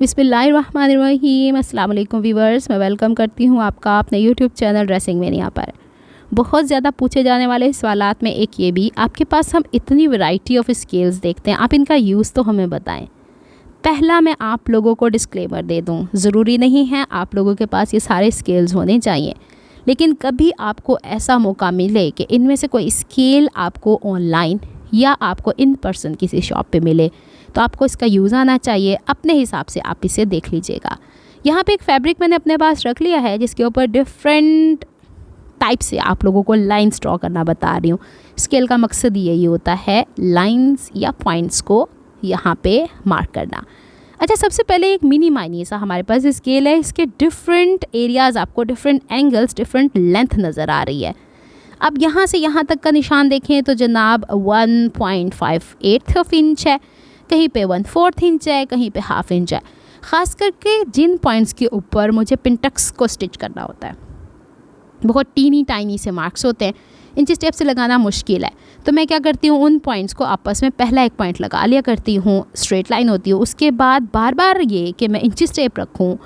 बिस्मिल्लाहिर्रहमानिर्रहीम। अस्सलाम वालेकुम व्यूअर्स, मैं वेलकम करती हूँ आपका अपने यूट्यूब चैनल ड्रेसिंग में। यहाँ पर बहुत ज़्यादा पूछे जाने वाले सवालात में एक ये भी, आपके पास हम इतनी वैरायटी ऑफ स्केल्स देखते हैं, आप इनका यूज़ तो हमें बताएं। पहला मैं आप लोगों को डिस्क्लेमर दे दूँ, ज़रूरी नहीं है आप लोगों के पास ये सारे स्केल्स होने चाहिए, लेकिन कभी आपको ऐसा मौका मिले कि इनमें से कोई स्केल आपको ऑनलाइन या आपको इन पर्सन किसी शॉप पे मिले, तो आपको इसका यूज़ आना चाहिए। अपने हिसाब से आप इसे देख लीजिएगा। यहाँ पे एक फैब्रिक मैंने अपने पास रख लिया है जिसके ऊपर डिफरेंट टाइप से आप लोगों को लाइंस ड्रॉ करना बता रही हूँ। स्केल का मकसद यही होता है, लाइंस या पॉइंट्स को यहाँ पे मार्क करना। अच्छा, सबसे पहले एक मिनी माइनी सा हमारे पास स्केल है। इसके डिफरेंट एरियाज़, आपको डिफरेंट एंगल्स, डिफरेंट लेंथ नज़र आ रही है। अब यहाँ से यहाँ तक का निशान देखें तो जनाब 1.58 इंच है, कहीं पे 1/4 इंच है, कहीं पे ½ इंच है। ख़ास करके जिन पॉइंट्स के ऊपर मुझे पिंटक्स को स्टिच करना होता है, बहुत टीनी टाइनी से मार्क्स होते हैं, इंची टेप से लगाना मुश्किल है, तो मैं क्या करती हूँ, उन पॉइंट्स को आपस में पहला एक पॉइंट लगा लिया करती हूँ, स्ट्रेट लाइन होती है। उसके बाद बार बार ये कि मैं इंची टेप रखूँ,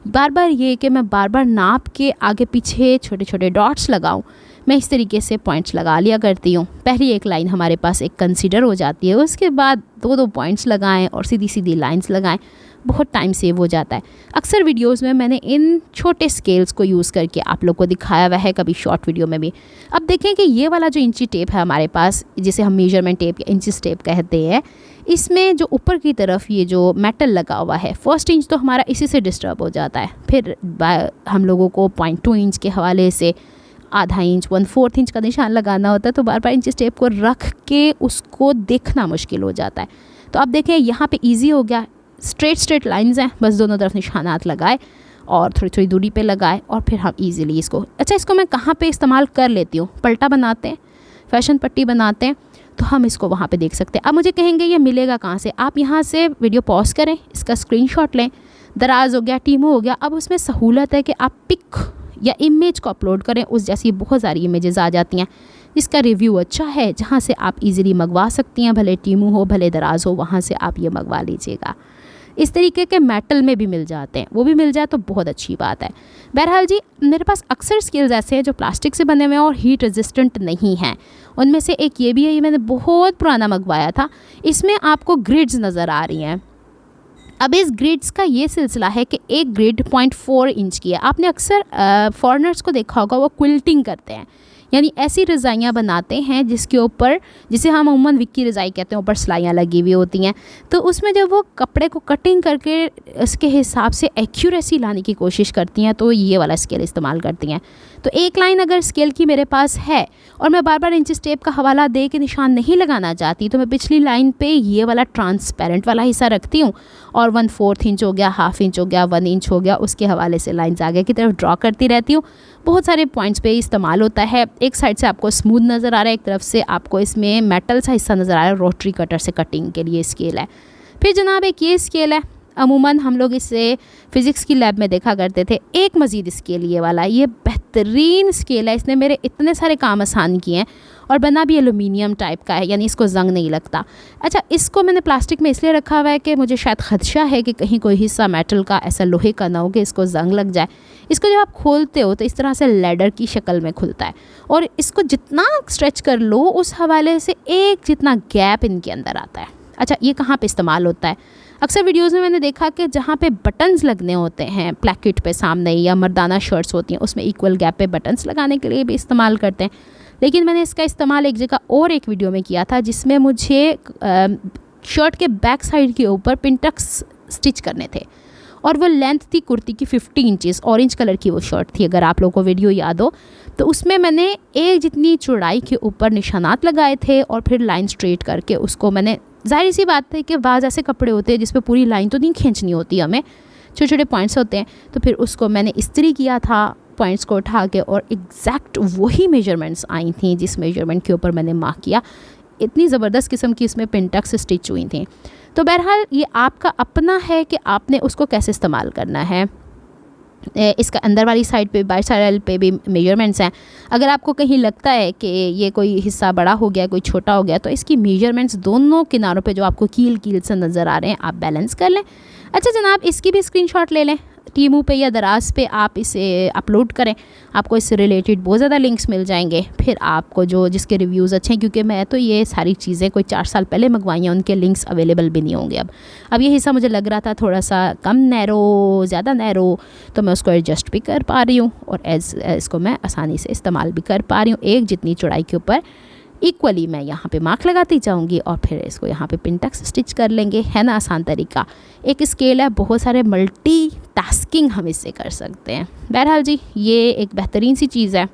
बार बार ये कि मैं बार बार नाप के आगे पीछे छोटे छोटे डॉट्स लगाऊँ, मैं इस तरीके से पॉइंट्स लगा लिया करती हूँ। पहली एक लाइन हमारे पास एक कंसीडर हो जाती है, उसके बाद दो पॉइंट्स लगाएं और सीधी सीधी लाइंस लगाएं, बहुत टाइम सेव हो जाता है। अक्सर वीडियोस में मैंने इन छोटे स्केल्स को यूज़ करके आप लोग को दिखाया हुआ है, कभी शॉर्ट वीडियो में भी। अब देखें कि ये वाला जो इंची टेप है हमारे पास, जिसे हम मेजरमेंट टेप या इंची टेप कहते हैं, इसमें जो ऊपर की तरफ ये जो मेटल लगा हुआ है, 1 इंच तो हमारा इसी से डिस्टर्ब हो जाता है। फिर हम लोगों को 0.2 इंच के हवाले से ½ इंच, 1/4 इंच का निशान लगाना होता है, तो बार बार इंची टेप को रख के उसको देखना मुश्किल हो जाता है। तो अब देखें यहाँ पे इजी हो गया, स्ट्रेट लाइंस हैं, बस दोनों तरफ निशानात लगाए और थोड़ी थोड़ी दूरी पे लगाए और फिर हम इजीली इसको, अच्छा इसको मैं कहाँ पे इस्तेमाल कर लेती हूँ, पलटा बनाते हैं, फैशन पट्टी बनाते हैं, तो हम इसको वहाँ पे देख सकते हैं। अब मुझे कहेंगे ये मिलेगा कहाँ से, आप यहाँ से वीडियो पॉज करें, इसका स्क्रीनशॉट लें, दराज हो गया, टीमो हो गया। अब उसमें सहूलत है कि आप पिक या इमेज को अपलोड करें, उस जैसी बहुत सारी इमेजेस आ जाती हैं जिसका रिव्यू अच्छा है, जहाँ से आप इजीली मंगवा सकती हैं, भले टीमू हो भले दराज हो, वहाँ से आप ये मंगवा लीजिएगा। इस तरीके के मेटल में भी मिल जाते हैं, वो भी मिल जाए तो बहुत अच्छी बात है। बहरहाल जी, मेरे पास अक्सर स्केल्स ऐसे हैं जो प्लास्टिक से बने हुए हैं और हीट रेजिस्टेंट नहीं हैं। उनमें से एक ये भी है, ये मैंने बहुत पुराना मंगवाया था। इसमें आपको ग्रिड्स नज़र आ रही हैं। अब इस ग्रिड्स का ये सिलसिला है कि एक ग्रिड 0.4 इंच की है। आपने अक्सर फॉरेनर्स को देखा होगा, वो क्विल्टिंग करते हैं, यानी ऐसी रज़ाइयाँ बनाते हैं जिसके ऊपर, जिसे हम अमूमन विक्की रज़ाई कहते हैं, ऊपर सिलाइयाँ लगी हुई होती हैं। तो उसमें जब वो कपड़े को कटिंग करके इसके हिसाब से एक्यूरेसी लाने की कोशिश करती हैं, तो ये वाला स्केल इस्तेमाल करती हैं। तो एक लाइन अगर स्केल की मेरे पास है और मैं बार बार इंची टेप का हवाला दे के निशान नहीं लगाना चाहती, तो मैं पिछली लाइन पे ये वाला ट्रांसपेरेंट वाला हिस्सा रखती हूँ और 1/4 इंच हो गया, ½ इंच हो गया, 1 इंच हो गया, उसके हवाले से लाइंस आगे की तरफ ड्रॉ करती रहती हूँ। बहुत सारे पॉइंट्स पे इस्तेमाल होता है। एक साइड से आपको स्मूथ नज़र आ रहा है, एक तरफ से आपको इसमें मेटल सा हिस्सा नज़र आ रहा है, रोटरी कटर से कटिंग के लिए स्केल है। फिर जनाब एक ये स्केल है, अमूमन हम लोग इसे फ़िज़िक्स की लैब में देखा करते थे। एक मज़ीद स्केल ये वाला, ये बेहतरीन स्केल है, इसने मेरे इतने सारे काम आसान किए हैं और बना भी एलुमिनियम टाइप का है, यानी इसको जंग नहीं लगता। अच्छा, इसको मैंने प्लास्टिक में इसलिए रखा हुआ है कि मुझे शायद खदशा है कि कहीं कोई हिस्सा मेटल का, ऐसा लोहे का ना हो कि इसको जंग लग जाए। इसको जब आप खोलते हो तो इस तरह से लैडर की शक्ल में खुलता है और इसको जितना स्ट्रेच कर लो उस हवाले से एक जितना गैप इनके अंदर आता है। अच्छा, ये कहाँ पे इस्तेमाल होता है? अक्सर वीडियोज़ में मैंने देखा कि जहाँ पे बटन्स लगने होते हैं प्लैकेट पे सामने, या मर्दाना शर्ट्स होती हैं, उसमें इक्वल गैप पे बटन्स लगाने के लिए भी इस्तेमाल करते हैं। लेकिन मैंने इसका इस्तेमाल एक जगह और एक वीडियो में किया था, जिसमें मुझे शर्ट के बैक साइड के ऊपर पिंटक्स स्टिच करने थे और वो लेंथ थी कुर्ती की 50 इंचेस, ऑरेंज कलर की वो शर्ट थी, अगर आप लोगों को वीडियो याद हो। तो उसमें मैंने एक जितनी चौड़ाई के ऊपर निशानात लगाए थे और फिर लाइन स्ट्रेट करके उसको मैंने, जाहिर सी बात है कि बाज़ ऐसे कपड़े होते हैं जिस पे पूरी लाइन तो नहीं खींचनी होती हमें, छोटे छोटे पॉइंट्स होते हैं, तो फिर उसको मैंने इस्त्री किया था पॉइंट्स को उठा के, और एग्जैक्ट वही मेजरमेंट्स आई थी जिस मेजरमेंट के ऊपर मैंने मार्क किया। इतनी ज़बरदस्त किस्म की इसमें पिंटक्स स्टिच हुई थी। तो बहरहाल ये आपका अपना है कि आपने उसको कैसे इस्तेमाल करना है। इसका अंदर वाली साइड पे, बाहर साइड पे भी मेजरमेंट्स हैं। अगर आपको कहीं लगता है कि ये कोई हिस्सा बड़ा हो गया, कोई छोटा हो गया, तो इसकी मेजरमेंट्स दोनों किनारों पे जो आपको कील कील से नज़र आ रहे हैं, आप बैलेंस कर लें। अच्छा जनाब, इसकी भी स्क्रीनशॉट ले लें, टीमू पे या दराज पे आप इसे अपलोड करें, आपको इससे रिलेटेड बहुत ज़्यादा लिंक्स मिल जाएंगे। फिर आपको जो जिसके रिव्यूज़ अच्छे हैं, क्योंकि मैं तो ये सारी चीज़ें कोई 4 साल पहले मंगवाई हैं, उनके लिंक्स अवेलेबल भी नहीं होंगे अब ये हिस्सा मुझे लग रहा था थोड़ा सा कम नैरो, ज़्यादा नैरो, तो मैं उसको एडजस्ट भी कर पा रही हूँ और इसको मैं आसानी से इस्तेमाल भी कर पा रही हूँ। एक जितनी चौड़ाई के ऊपर इक्वली मैं यहाँ पे मार्क लगाती जाऊँगी और फिर इसको यहाँ पे पिन टक्स स्टिच कर लेंगे, है ना, आसान तरीका। एक स्केल है, बहुत सारे मल्टी टास्किंग हम इससे कर सकते हैं। बहरहाल जी, ये एक बेहतरीन सी चीज़ है।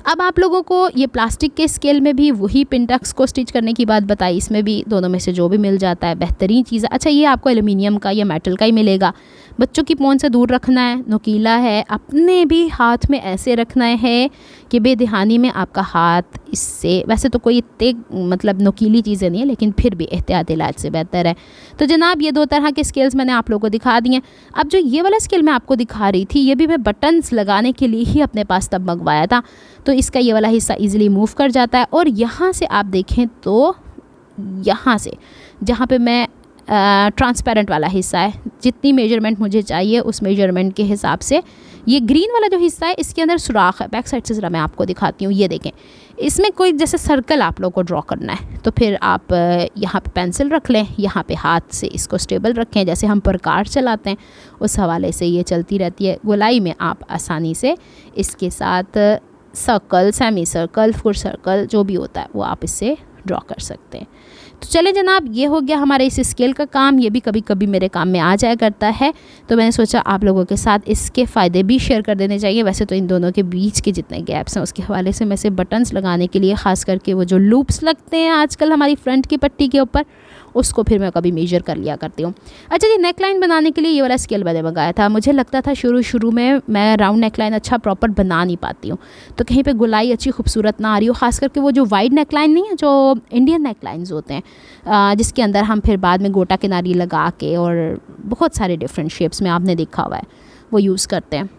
अब आप लोगों को ये प्लास्टिक के स्केल में भी वही पिन टक्स को स्टिच करने की बात बताई, इसमें भी दोनों में से जो भी मिल जाता है बेहतरीन चीज़ है। अच्छा, ये आपको एल्युमिनियम का या मेटल का ही मिलेगा। बच्चों की पहुंच से दूर रखना है, नुकीला है, अपने भी हाथ में ऐसे रखना है कि बेध्यानी में आपका हाथ इससे, वैसे तो कोई इतने मतलब नुकीली चीज़ें नहीं है, लेकिन फिर भी एहतियात इलाज से बेहतर है। तो जनाब, ये 2 तरह के स्केल्स मैंने आप लोगों को दिखा दिए। अब जो ये वाला स्केल मैं आपको दिखा रही थी, ये भी मैं बटन्स लगाने के लिए ही अपने पास तब मंगवाया था, तो इसका ये वाला हिस्सा इजीली मूव कर जाता है। और यहाँ से आप देखें तो यहाँ से जहाँ पे मैं ट्रांसपेरेंट वाला हिस्सा है, जितनी मेजरमेंट मुझे चाहिए उस मेजरमेंट के हिसाब से ये ग्रीन वाला जो हिस्सा है इसके अंदर सुराख है। बैक साइड से ज़रा मैं आपको दिखाती हूँ। ये देखें, इसमें कोई जैसे सर्कल आप लोग को ड्रॉ करना है, तो फिर आप यहाँ पे पेंसिल रख लें, यहाँ पे हाथ से इसको स्टेबल रखें, जैसे हम पर कार चलाते हैं उस हवाले से ये चलती रहती है। गोलाई में आप आसानी से इसके साथ circle, semi circle, full circle जो भी होता है वो आप इससे ड्रॉ कर सकते हैं। तो चले जनाब, ये हो गया हमारे इस स्केल का काम। ये भी कभी कभी मेरे काम में आ जाया करता है, तो मैंने सोचा आप लोगों के साथ इसके फ़ायदे भी शेयर कर देने चाहिए। वैसे तो इन दोनों के बीच के जितने गैप्स हैं उसके हवाले से मैं से बटन्स लगाने के लिए, ख़ास करके वो जो लूप्स लगते हैं आजकल हमारी फ्रंट की पट्टी के ऊपर, उसको फिर मैं कभी मेजर कर लिया करती हूँ। अच्छा जी, नेक लाइन बनाने के लिए ये वाला स्केल मैंने मंगाया था। मुझे लगता था शुरू में मैं राउंड नेक लाइन अच्छा प्रॉपर बना नहीं पाती हूँ, तो कहीं पे गुलाई अच्छी खूबसूरत ना आ रही हो, ख़ास करके वो जो वाइड नेक लाइन नहीं है, जो इंडियन नेक लाइन्स होते हैं, जिसके अंदर हम फिर बाद में गोटा किनारी लगा के और बहुत सारे डिफरेंट शेप्स में आपने देखा हुआ है वो यूज़ करते हैं।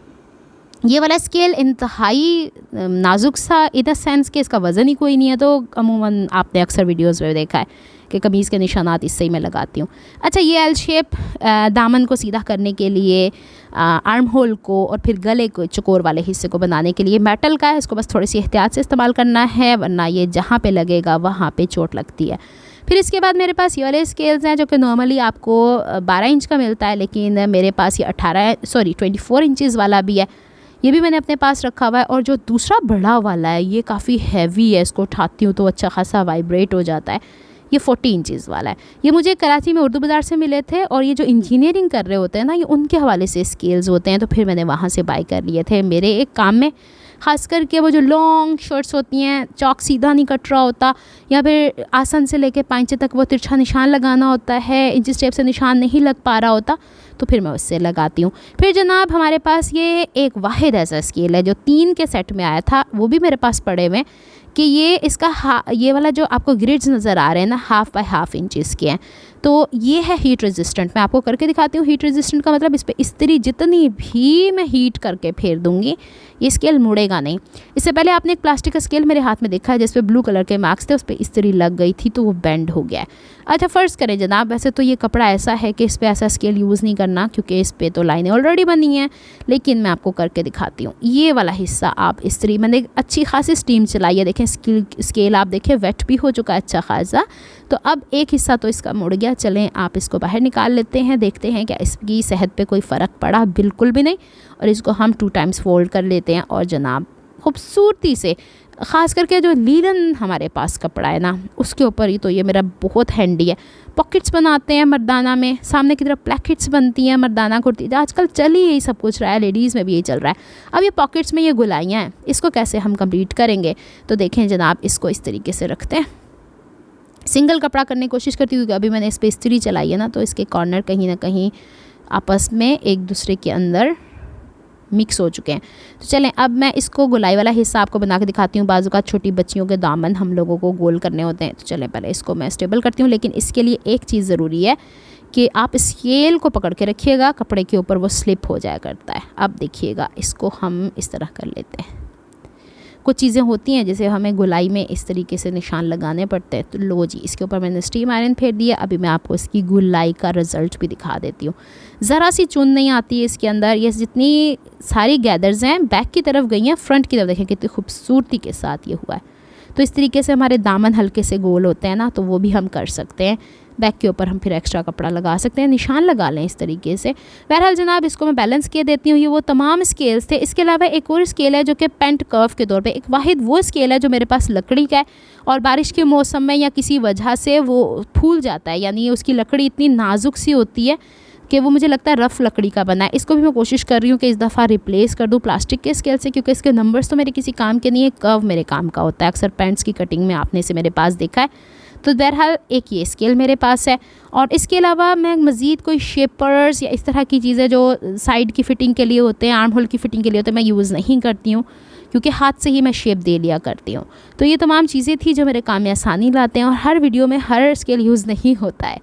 ये वाला स्केल इंतहाई नाजुक सा इन द सेंस कि इसका वज़न ही कोई नहीं है, तो अमूमन आपने अक्सर वीडियोस में देखा है कि कमीज़ के निशानात इससे ही मैं लगाती हूँ। अच्छा, ये एल शेप दामन को सीधा करने के लिए, आर्म होल को और फिर गले को चकोर वाले हिस्से को बनाने के लिए मेटल का है। इसको बस थोड़ी सी एहतियात से इस्तेमाल करना है, वरना ये जहाँ पे लगेगा वहाँ पे चोट लगती है। फिर इसके बाद मेरे पास ये वाले स्केल्स हैं जो कि नॉर्मली आपको 12 इंच का मिलता है, लेकिन मेरे पास ये 24 इंचज़ वाला भी है। ये भी मैंने अपने पास रखा हुआ है। और जो दूसरा बड़ा वाला है ये काफ़ी हैवी है, इसको उठाती हूँ तो अच्छा खासा वाइब्रेट हो जाता है। ये 40 इंचज़ वाला है। ये मुझे कराची में उर्दू बाज़ार से मिले थे, और ये जो इंजीनियरिंग कर रहे होते हैं ना, ये उनके हवाले से स्केल्स होते हैं, तो फिर मैंने वहाँ से बाय कर लिए थे मेरे एक काम में। ख़ास करके वो जो लॉन्ग शर्ट्स होती हैं, चौक सीधा नहीं कट रहा होता, या फिर आसन से लेके पांचे तक वो तिरछा निशान लगाना होता है, इंच टेप से निशान नहीं लग पा रहा होता, तो फिर मैं उससे लगाती हूँ। फिर जनाब हमारे पास ये एक वाहिद ऐसा स्केल है जो 3 के सेट में आया था, वो भी मेरे पास पड़े हुए कि ये इसका ये वाला जो आपको ग्रिड्स नज़र आ रहे हैं ना, 1/2 बाय 1/2 इंचज़ के हैं, तो ये है हीट रेजिस्टेंट। मैं आपको करके दिखाती हूँ। हीट रेजिस्टेंट का मतलब इस पर इस्त्री जितनी भी मैं हीट करके फेर दूँगी ये स्केल मुड़ेगा नहीं। इससे पहले आपने एक प्लास्टिक का स्केल मेरे हाथ में देखा है जिस पे ब्लू कलर के मार्क्स थे, उस पर इस्त्री लग गई थी तो वो बेंड हो गया है। अच्छा, फ़र्ज़ करें जनाब, वैसे तो ये कपड़ा ऐसा है कि इस पर ऐसा स्केल यूज़ नहीं करना, क्योंकि इस पर तो लाइनें ऑलरेडी बनी हैं, लेकिन मैं आपको करके दिखाती हूँ। ये वाला हिस्सा आप इस्त्री, मैंने अच्छी खासी स्टीम चलाई है, देखें स्केल आप देखें वेट भी हो चुका है अच्छा खासा। तो अब एक हिस्सा तो इसका मुड़ गया, चलें आप इसको बाहर निकाल लेते हैं, देखते हैं क्या इसकी सेहत पे कोई फ़र्क पड़ा। बिल्कुल भी नहीं। और इसको हम 2 टाइम्स फोल्ड कर लेते हैं और जनाब खूबसूरती से, ख़ास करके जो लीलन हमारे पास कपड़ा है ना, उसके ऊपर ही तो ये मेरा बहुत हैंडी है। पॉकेट्स बनाते हैं मर्दाना में, सामने की तरफ प्लैकेट्स बनती हैं मर्दाना कुर्ती, आजकल चल ही यही सब कुछ रहा है, लेडीज़ में भी यही चल रहा है। अब ये पॉकेट्स में ये गुलाइयाँ हैं, इसको कैसे हम कंप्लीट करेंगे? तो देखें जनाब, इसको इस तरीके से रखते हैं, सिंगल कपड़ा करने की कोशिश करती हूँ, क्योंकि अभी मैंने इस पर इस्त्री चलाई है ना, तो इसके कॉर्नर कहीं ना कहीं आपस में एक दूसरे के अंदर मिक्स हो चुके हैं। तो चलें अब मैं इसको गुलाई वाला हिस्सा आपको बना के दिखाती हूँ। बाजू का छोटी बच्चियों के दामन हम लोगों को गोल करने होते हैं, तो चलें पहले इसको मैं स्टेबल करती हूँ। लेकिन इसके लिए एक चीज़ ज़रूरी है कि आप स्केल को पकड़ के रखिएगा, कपड़े के ऊपर वो स्लिप हो जाया करता है। अब देखिएगा, इसको हम इस तरह कर लेते हैं, कुछ चीज़ें होती हैं जैसे हमें गोलाई में इस तरीके से निशान लगाने पड़ते हैं। तो लो जी, इसके ऊपर मैंने स्टीम आयरन फेर दिया। अभी मैं आपको इसकी गोलाई का रिज़ल्ट भी दिखा देती हूँ। ज़रा सी चुन नहीं आती है इसके अंदर। ये जितनी सारी गैदर्स हैं बैक की तरफ गई हैं, फ्रंट की तरफ देखें कितनी खूबसूरती के साथ ये हुआ है। तो इस तरीके से हमारे दामन हल्के से गोल होते हैं ना, तो वो भी हम कर सकते हैं। बैक के ऊपर हम फिर एक्स्ट्रा कपड़ा लगा सकते हैं, निशान लगा लें इस तरीके से। बहरहाल जनाब, इसको मैं बैलेंस किए देती हूँ। ये वो तमाम स्केल्स थे। इसके अलावा एक और स्केल है जो कि पेंट कर्व के तौर पे, एक वाहिद वो स्केल है जो मेरे पास लकड़ी का है और बारिश के मौसम में या किसी वजह से वो फूल जाता है, यानी उसकी लकड़ी इतनी नाजुक सी होती है कि वो मुझे लगता है रफ़ लकड़ी का बना है। इसको भी मैं कोशिश कर रही हूँ कि इस दफ़ा रिप्लेस कर दूँ प्लास्टिक के स्केल से, क्योंकि इसके नंबर्स तो मेरे किसी काम के नहीं है, कर्व मेरे काम का होता है। अक्सर पेंट्स की कटिंग में आपने से मेरे पास देखा है। तो बहरहाल एक ये स्केल मेरे पास है और इसके अलावा मैं मज़ीद कोई शेपर्स या इस तरह की चीज़ें जो साइड की फ़िटिंग के लिए होते हैं, आर्म होल की फ़िटिंग के लिए होते हैं, मैं यूज़ नहीं करती हूँ क्योंकि हाथ से ही मैं शेप दे लिया करती हूँ। तो ये तमाम चीज़ें थी जो मेरे काम में आसानी लाते हैं और हर वीडियो में हर स्केल यूज़ नहीं होता है।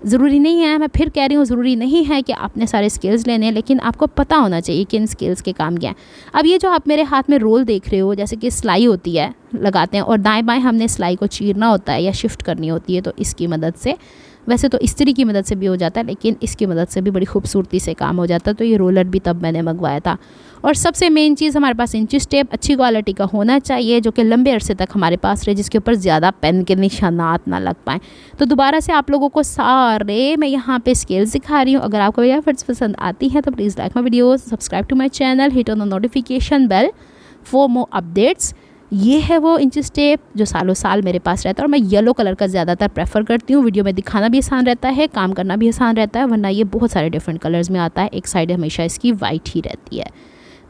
ज़रूरी नहीं है, मैं फिर कह रही हूँ, ज़रूरी नहीं है कि आपने सारे स्केल्स लेने हैं, लेकिन आपको पता होना चाहिए कि इन स्केल्स के काम क्या हैं। अब ये जो आप मेरे हाथ में रोल देख रहे हो, जैसे कि सिलाई होती है, लगाते हैं और दाएं बाएं हमने सिलाई को चीरना होता है या शिफ्ट करनी होती है, तो इसकी मदद से, वैसे तो इस्त्री की मदद से भी हो जाता है लेकिन इसकी मदद से भी बड़ी खूबसूरती से काम हो जाता है। तो ये रोलर भी तब मैंने मंगवाया था। और सबसे मेन चीज़, हमारे पास इंचिस टेप अच्छी क्वालिटी का होना चाहिए जो कि लंबे अरसे तक हमारे पास रहे, जिसके ऊपर ज़्यादा पेन के निशानात ना लग पाएँ। तो दोबारा से आप लोगों को सारे मैं यहाँ पे स्केल्स दिखा रही हूँ। अगर आपको मेरी एफर्ट्स पसंद आती हैं तो please like my videos, subscribe to my channel, hit on the notification bell for more updates. ये है वो इंचिस टेप जो सालों साल मेरे पास रहता है और मैं येलो कलर का ज़्यादातर प्रेफर करती हूँ। वीडियो में दिखाना भी आसान रहता है, काम करना भी आसान रहता है, वरना ये बहुत सारे डिफरेंट कलर्स में आता है। एक साइड हमेशा इसकी वाइट ही रहती है।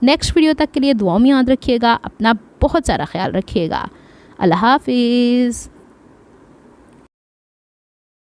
नेक्स्ट वीडियो तक के लिए दुआओं में याद रखिएगा, अपना बहुत सारा ख्याल रखिएगा। अल्लाह हाफिज़।